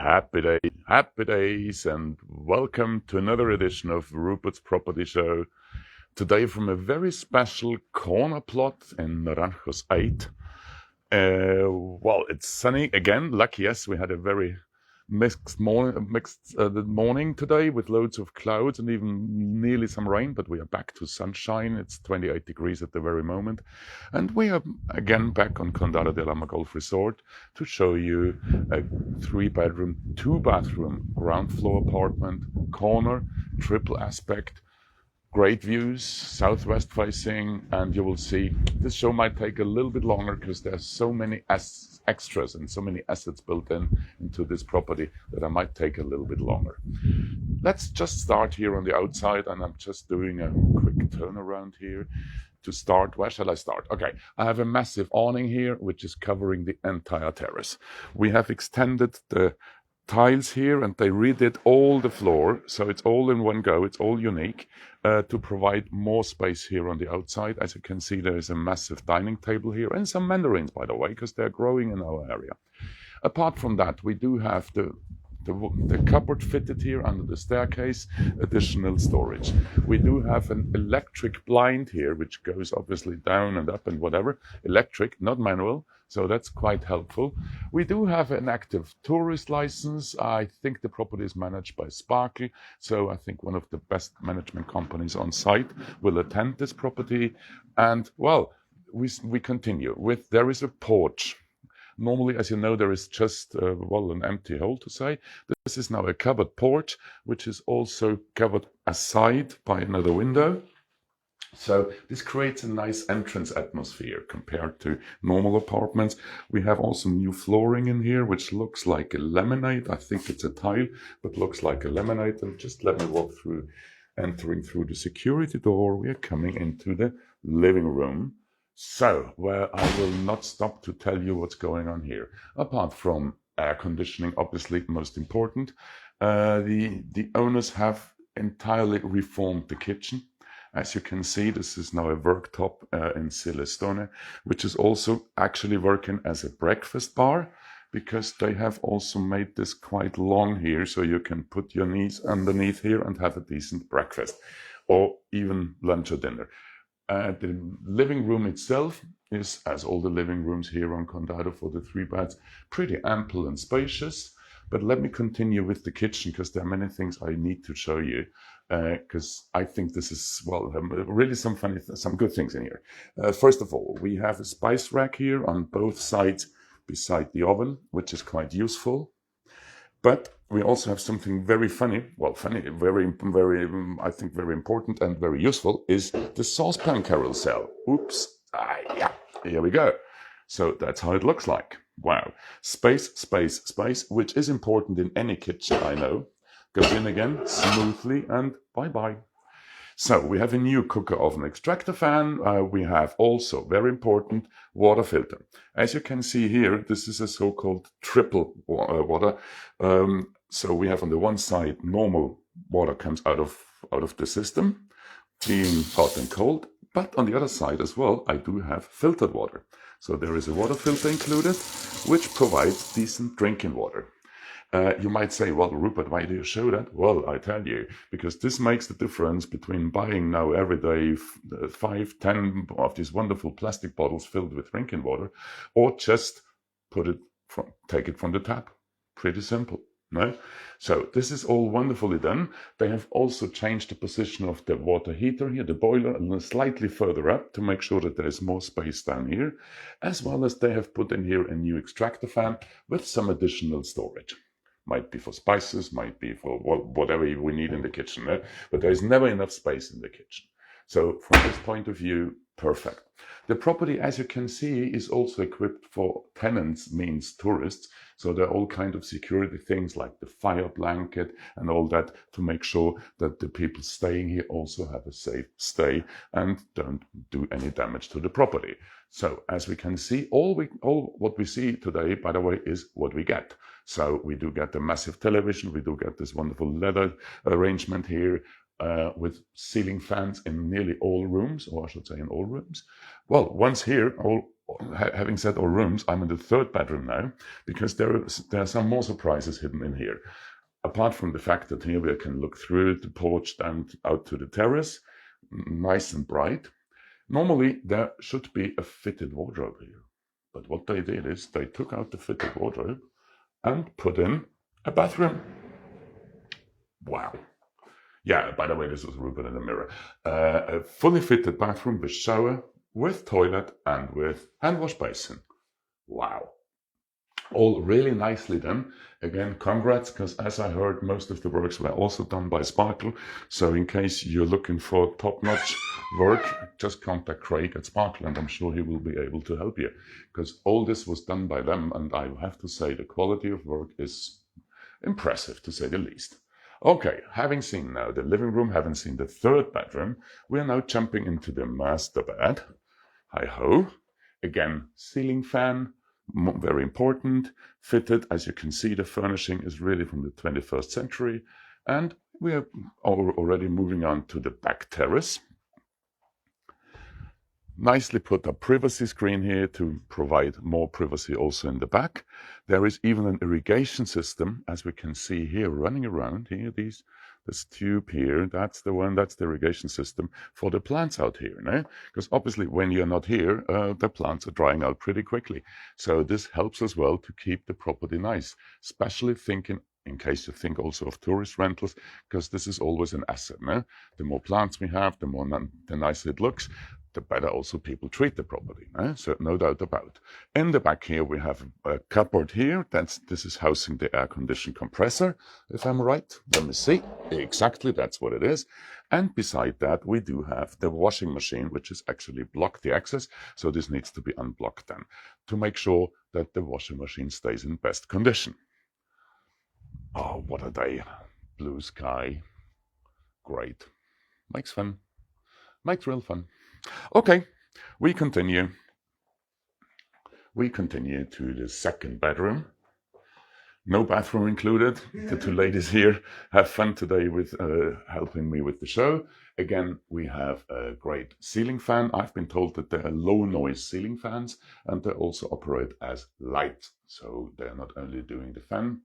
Happy days, and welcome to another edition of Rupert's Property Show. Today from a very special corner plot in Naranjos 8. Well, it's sunny again. Lucky us, we had a very mixed morning today with loads of clouds and even nearly some rain, but we are back to sunshine. It's 28 degrees at the very moment. And we are again back on Condado de Alhama Golf Resort to show you a 3-bedroom, 2-bathroom, ground floor apartment, corner, triple aspect. Great views, southwest facing, and you will see this show might take a little bit longer because there's so many extras and so many assets built into this property that I might take a little bit longer. Let's just start here on the outside, and I'm just doing a quick turnaround here. To start, where shall I start? Okay, I have a massive awning here which is covering the entire terrace. We have extended the tiles here and they redid all the floor, so it's all in one go, it's all unique, to provide more space here on the outside. As you can see, there is a massive dining table here and some mandarins, by the way, because they're growing in our area. Apart from that, we do have the cupboard fitted here under the staircase, additional storage. We do have an electric blind here, which goes obviously down and up and whatever, electric, not manual, so that's quite helpful. We do have an active tourist license. I think the property is managed by Sparkle, so I think one of the best management companies on site will attend this property. And well, we continue with, there is a porch. Normally, as you know, there is just, an empty hole to say. This is now a covered porch, which is also covered aside by another window. So this creates a nice entrance atmosphere compared to normal apartments. We have also new flooring in here, which looks like a laminate. I think it's a tile, but looks like a laminate. And just let me walk through, entering through the security door. We are coming into the living room. So, where I will not stop to tell you what's going on here. Apart from air conditioning, obviously most important, the owners have entirely reformed the kitchen. As you can see, this is now a worktop in Silestone, which is also actually working as a breakfast bar, because they have also made this quite long here, so you can put your knees underneath here and have a decent breakfast, or even lunch or dinner. The living room itself is, as all the living rooms here on Condado for the 3 beds, pretty ample and spacious. But let me continue with the kitchen, because there are many things I need to show you, because I think this is, really some good things in here. First of all, we have a spice rack here on both sides beside the oven, which is quite useful. But we also have something very funny, very, I think very important and very useful, is the saucepan carousel. Oops, yeah, here we go. So that's how it looks like. Wow. Space, space, space, which is important in any kitchen, I know. Goes in again smoothly and bye-bye. So we have a new cooker oven extractor fan. We have also, very important, water filter. As you can see here, this is a so-called triple water. So we have on the one side, normal water comes out of the system, being hot and cold. But on the other side as well, I do have filtered water. So there is a water filter included, which provides decent drinking water. You might say, well, Rupert, why do you show that? Well, I tell you, because this makes the difference between buying now every day 5, 10 of these wonderful plastic bottles filled with drinking water, or just take it from the tap. Pretty simple, no? So this is all wonderfully done. They have also changed the position of the water heater here, the boiler, slightly further up to make sure that there is more space down here, as well as they have put in here a new extractor fan with some additional storage. Might be for spices, might be for whatever we need in the kitchen, but there is never enough space in the kitchen. So from this point of view, perfect. The property, as you can see, is also equipped for tenants, means tourists. So there are all kinds of security things like the fire blanket and all that to make sure that the people staying here also have a safe stay and don't do any damage to the property. So as we can see, all what we see today, by the way, is what we get. So we do get the massive television, we do get this wonderful leather arrangement here, with ceiling fans in nearly all rooms, or I should say in all rooms. Well, once here, having said all rooms, I'm in the third bedroom now, because there are some more surprises hidden in here. Apart from the fact that here we can look through the porch and out to the terrace, nice and bright. Normally there should be a fitted wardrobe here, but what they did is they took out the fitted wardrobe and put in a bathroom. Wow. Yeah, by the way, this was Ruben in the mirror. A fully fitted bathroom with shower, with toilet, and with hand wash basin. Wow. All really nicely done. Again, congrats, because as I heard, most of the works were also done by Sparkle. So in case you're looking for top-notch work, just contact Craig at Sparkle, and I'm sure he will be able to help you, because all this was done by them, and I have to say the quality of work is impressive, to say the least. Okay, having seen now the living room, having seen the third bedroom, we are now jumping into the master bed. Hi-ho. Again, ceiling fan, very important, fitted. As you can see, the furnishing is really from the 21st century. And we are already moving on to the back terrace. Nicely put a privacy screen here to provide more privacy also in the back. There is even an irrigation system, as we can see here, running around here. This tube here, that's the one, that's the irrigation system for the plants out here, no? Because obviously when you're not here, the plants are drying out pretty quickly. So this helps as well to keep the property nice, especially thinking, in case you think also of tourist rentals, because this is always an asset, no? The more plants we have, the nicer it looks, the better also people treat the property, eh? So no doubt about. In the back here we have a cupboard here. This is housing the air conditioned compressor, if I'm right. Let me see. Exactly, that's what it is. And beside that we do have the washing machine, which is actually blocked the access, so this needs to be unblocked then, to make sure that the washing machine stays in best condition. Oh, what a day. Blue sky. Great. Makes fun. Makes real fun. Okay, we continue. We continue to the second bedroom. No bathroom included. The two ladies here have fun today with helping me with the show. Again, we have a great ceiling fan. I've been told that they're low noise ceiling fans, and they also operate as light. So they're not only doing the fan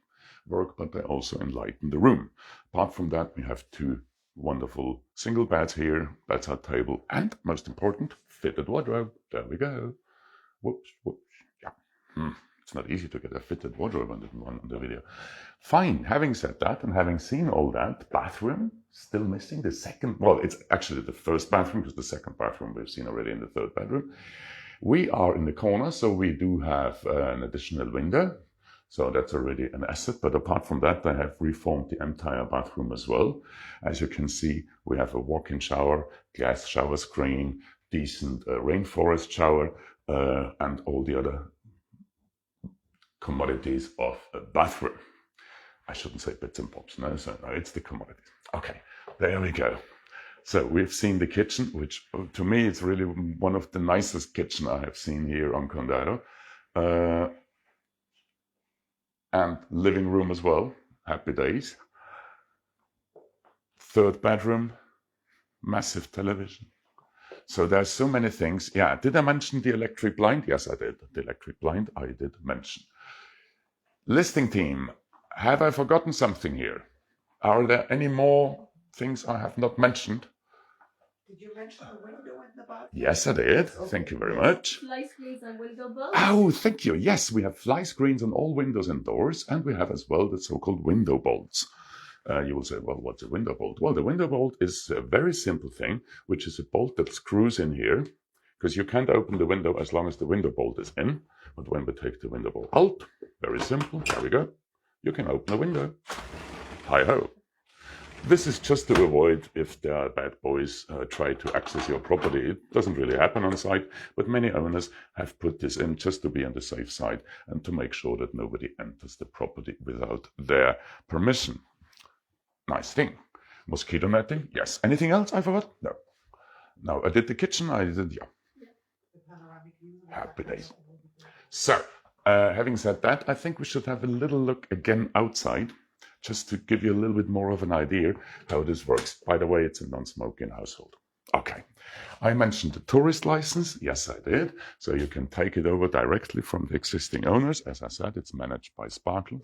work, but they also enlighten the room. Apart from that, we have two wonderful single beds here, bedside table, and most important, fitted wardrobe. There we go. Whoops, whoops. Yeah. It's not easy to get a fitted wardrobe on the video. Fine. Having said that and having seen all that, bathroom still missing the second. Well, it's actually the first bathroom, because the second bathroom we've seen already in the third bedroom. We are in the corner, so we do have an additional window. So that's already an asset. But apart from that, they have reformed the entire bathroom as well. As you can see, we have a walk-in shower, glass shower screen, decent rainforest shower, and all the other commodities of a bathroom. I shouldn't say bits and bobs, no, it's the commodities. Okay, there we go. So we've seen the kitchen, which to me is really one of the nicest kitchen I have seen here on Condado. And living room as well. Happy days. Third bedroom, massive television. So there's so many things. Yeah, did I mention the electric blind? Yes, I did. The electric blind I did mention. Listing team, have I forgotten something here? Are there any more things I have not mentioned? Did you mention the window in the bathroom? Yes, I did. Thank you very much. Fly screens and window bolts. Oh, thank you. Yes, we have fly screens on all windows and doors, and we have as well the so-called window bolts. You will say, well, what's a window bolt? Well, the window bolt is a very simple thing, which is a bolt that screws in here, because you can't open the window as long as the window bolt is in. But when we take the window bolt out, very simple, there we go, you can open the window. Hi-ho. This is just to avoid if there are bad boys try to access your property. It doesn't really happen on site, but many owners have put this in just to be on the safe side and to make sure that nobody enters the property without their permission. Nice thing. Mosquito netting? Yes. Anything else I forgot? No. No, I did the kitchen. I did, yeah. Happy days. So, having said that, I think we should have a little look again outside, just to give you a little bit more of an idea how this works. By the way, it's a non-smoking household. Okay, I mentioned the tourist license. Yes, I did. So you can take it over directly from the existing owners. As I said, it's managed by Sparkle.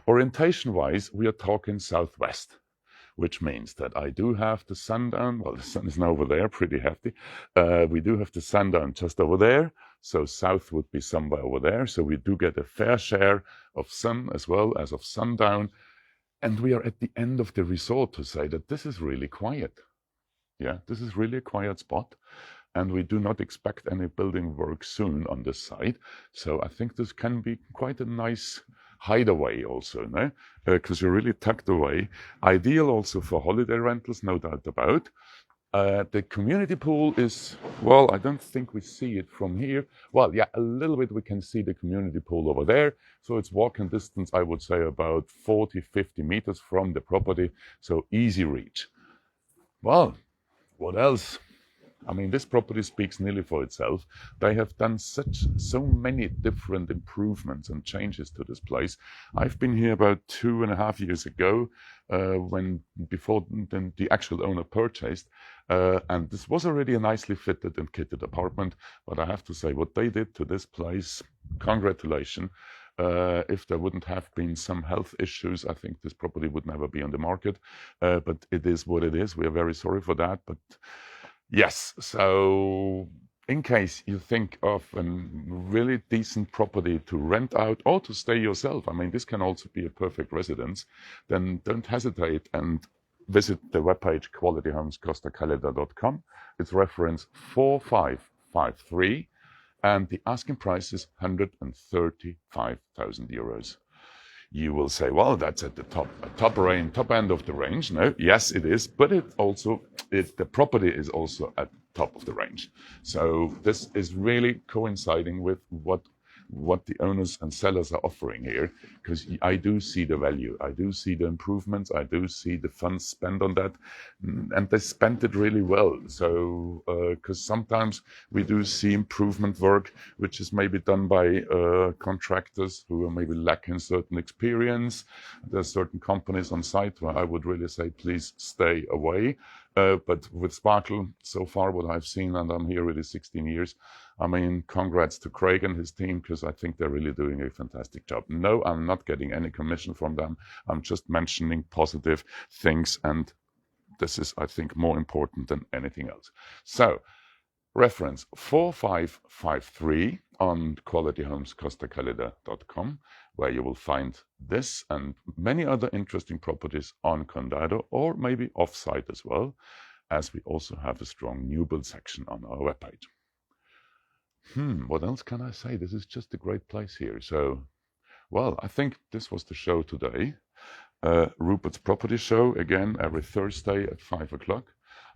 Orientation-wise, we are talking southwest, which means that I do have the sundown. Well, the sun is now over there, pretty hefty. We do have the sundown just over there. So south would be somewhere over there. So we do get a fair share of sun as well as of sundown. And we are at the end of the resort to say that this is really quiet. Yeah, this is really a quiet spot. And we do not expect any building work soon on this site. So I think this can be quite a nice hideaway also, no? Because you're really tucked away. Ideal also for holiday rentals, no doubt about. The community pool is, well, I don't think we see it from here. Well, yeah, a little bit we can see the community pool over there. So it's walking distance, I would say, about 40, 50 meters from the property. So easy reach. Well, what else? I mean, this property speaks nearly for itself. They have done so many different improvements and changes to this place. I've been here about 2.5 years ago, before the actual owner purchased, and this was already a nicely fitted and kitted apartment. But I have to say, what they did to this place, congratulations. If there wouldn't have been some health issues, I think this property would never be on the market. But it is what it is. We are very sorry for that. But yes, so in case you think of a really decent property to rent out or to stay yourself, I mean, this can also be a perfect residence, then don't hesitate and visit the webpage qualityhomescostacalida.com. It's reference 4553, and the asking price is 135,000 euros. You will say, well, that's at the top end of the range. No, yes, it is, but the property is also at top of the range. So this is really coinciding with what the owners and sellers are offering here, because I do see the value, I do see the improvements, I do see the funds spent on that, and they spent it really well. So because sometimes we do see improvement work which is maybe done by contractors who are maybe lacking certain experience. There's certain companies on site where I would really say, please stay away. But with Sparkle, so far what I've seen, and I'm here really 16 years, I mean, congrats to Craig and his team, because I think they're really doing a fantastic job. No, I'm not getting any commission from them. I'm just mentioning positive things, and this is, I think, more important than anything else. So, reference 4553 on qualityhomescostacalida.com, where you will find this and many other interesting properties on Condado, or maybe off-site as well, as we also have a strong new build section on our webpage. What else can I say? This is just a great place here. So, well, I think this was the show today. Rupert's Property Show, again, every Thursday at 5 o'clock.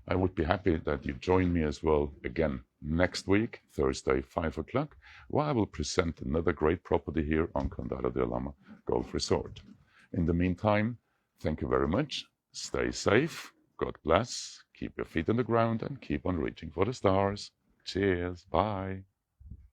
I would be happy that you join me as well again next week, Thursday, 5 o'clock, where I will present another great property here on Condado de Alhama Golf Resort. In the meantime, thank you very much. Stay safe. God bless. Keep your feet on the ground and keep on reaching for the stars. Cheers. Bye.